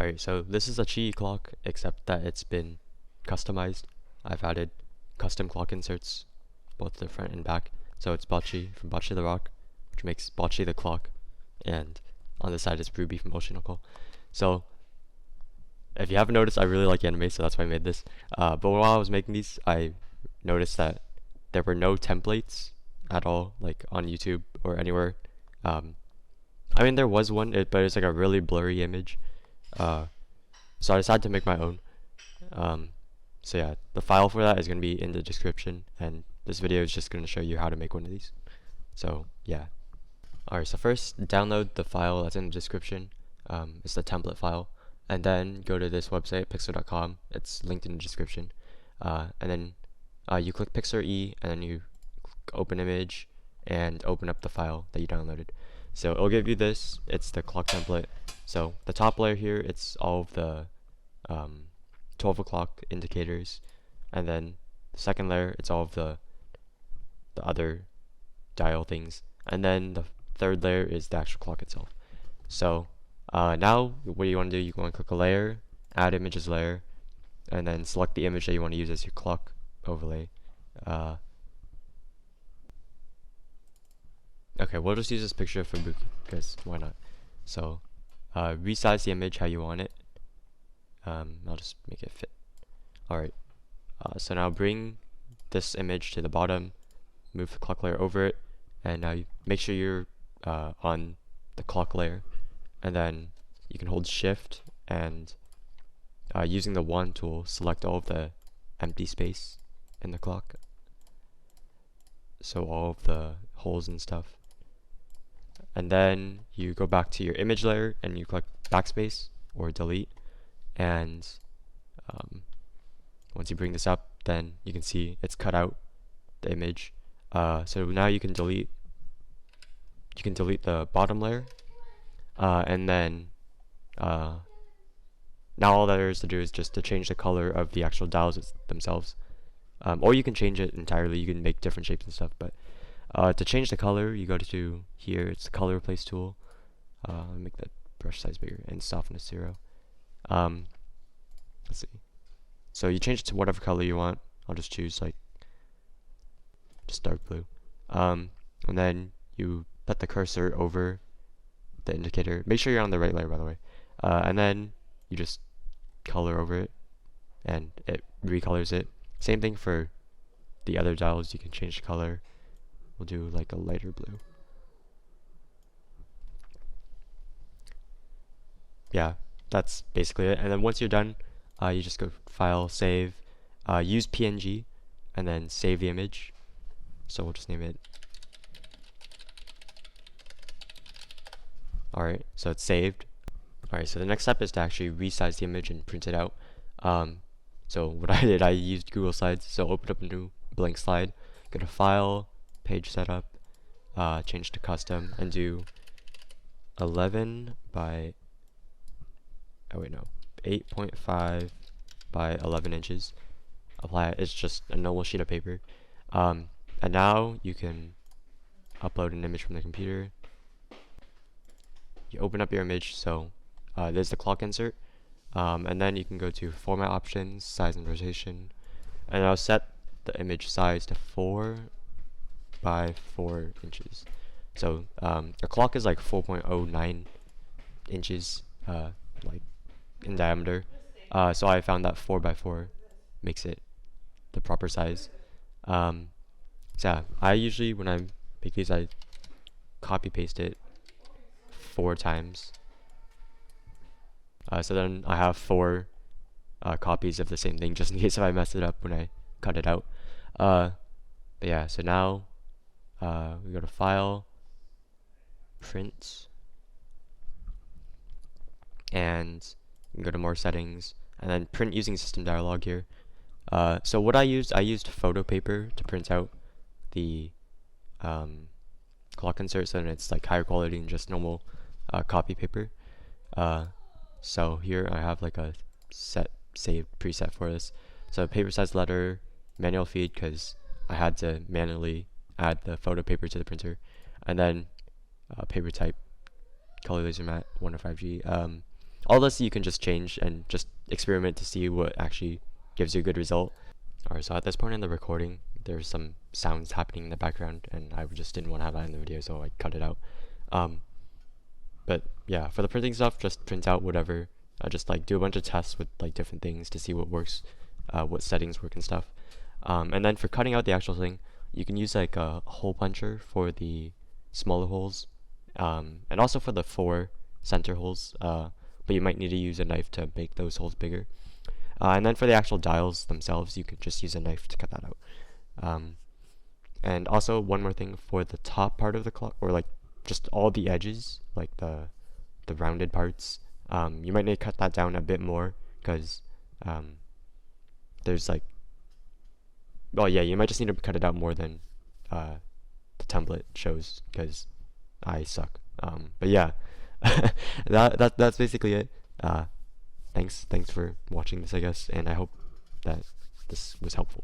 Alright, so this is a qiyi clock, except that it's been customized. I've added custom clock inserts, both the front and back. So it's Bocce from Bocce the Rock, which makes Bocce the clock, and on the side is Ruby from Oceanical. So if you haven't noticed, I really like anime, so that's why I made this. But while I was making these, I noticed that there were no templates at all, like on YouTube or anywhere. I mean, there was one, but it's like a really blurry image. So I decided to make my own. So yeah, the file for that is going to be in the description, and this video is just going to show you how to make one of these. So yeah. Alright, so first download the file that's in the description. It's the template file, and then go to this website, pixar.com. It's linked in the description. And then you click Pixar E, and then you open image and open up the file that you downloaded. So it'll give you this. It's the clock template. So the top layer here, it's all of the 12 o'clock indicators, and then the second layer, it's all of the other dial things, and then the third layer is the actual clock itself. So now what you want to do, you want to click a layer, add images layer, and then select the image that you want to use as your clock overlay. Okay, we'll just use this picture of Fubuki, because why not? So resize the image how you want it. I'll just make it fit. Alright, so now bring this image to the bottom, move the clock layer over it, and now you make sure you're on the clock layer, and then you can hold shift and using the wand tool, select all of the empty space in the clock, so all of the holes and stuff, and then you go back to your image layer and you click backspace or delete, and once you bring this up, then you can see it's cut out the image. So now you can delete the bottom layer, and then now all there is to do is just to change the color of the actual dials themselves, or you can change it entirely. You can make different shapes and stuff, but to change the color, you go to here, it's the color replace tool. Make that brush size bigger and softness 0. Let's see. So you change it to whatever color you want. I'll just choose like just dark blue. And then you put the cursor over the indicator. Make sure you're on the right layer, by the way. And then you just color over it, and it recolors it. Same thing for the other dials. You can change the color. We'll do like a lighter blue. Yeah, that's basically it. And then once you're done, you just go File, Save, use PNG, and then save the image. So we'll just name it. Alright, so it's saved. Alright, so the next step is to actually resize the image and print it out. So what I did, I used Google Slides. So open up a new blank slide, go to File, Page Setup, change to Custom, and do 11 by 8.5 by 11 inches. Apply it. It's just a normal sheet of paper. And now you can upload an image from the computer. You open up your image, so there's the clock insert, and then you can go to Format Options, Size and Rotation, and I'll set the image size to 4 by 4 inches. So the clock is like 4.09 inches, like in diameter. So I found that 4 by 4 makes it the proper size. So yeah, I usually, when I make these, I copy paste it 4 times. So then I have 4 copies of the same thing, just in case if I mess it up when I cut it out. But yeah, so now we go to File, Print, and you can go to More Settings, and then Print using System Dialog here. So what I used photo paper to print out the clock insert, so then it's like higher quality than just normal copy paper. So here I have like a saved preset for this. So paper size letter, manual feed, because I had to manually add the photo paper to the printer, and then paper type, color laser matte 105G. All this you can just change and just experiment to see what actually gives you a good result. Alright, so at this point in the recording, there's some sounds happening in the background, and I just didn't want to have that in the video, so I cut it out. But yeah, for the printing stuff, just print out whatever. Just like do a bunch of tests with like different things to see what works, what settings work and stuff. And then for cutting out the actual thing, you can use like a hole puncher for the smaller holes, and also for the 4 center holes. But you might need to use a knife to make those holes bigger. And then for the actual dials themselves, you could just use a knife to cut that out. And also one more thing for the top part of the clock, or like just all the edges, like the rounded parts, you might need to cut that down a bit more, because there's like, well, yeah, you might just need to cut it out more than the template shows, because I suck. But yeah, that's basically it. Thanks for watching this, I guess, and I hope that this was helpful.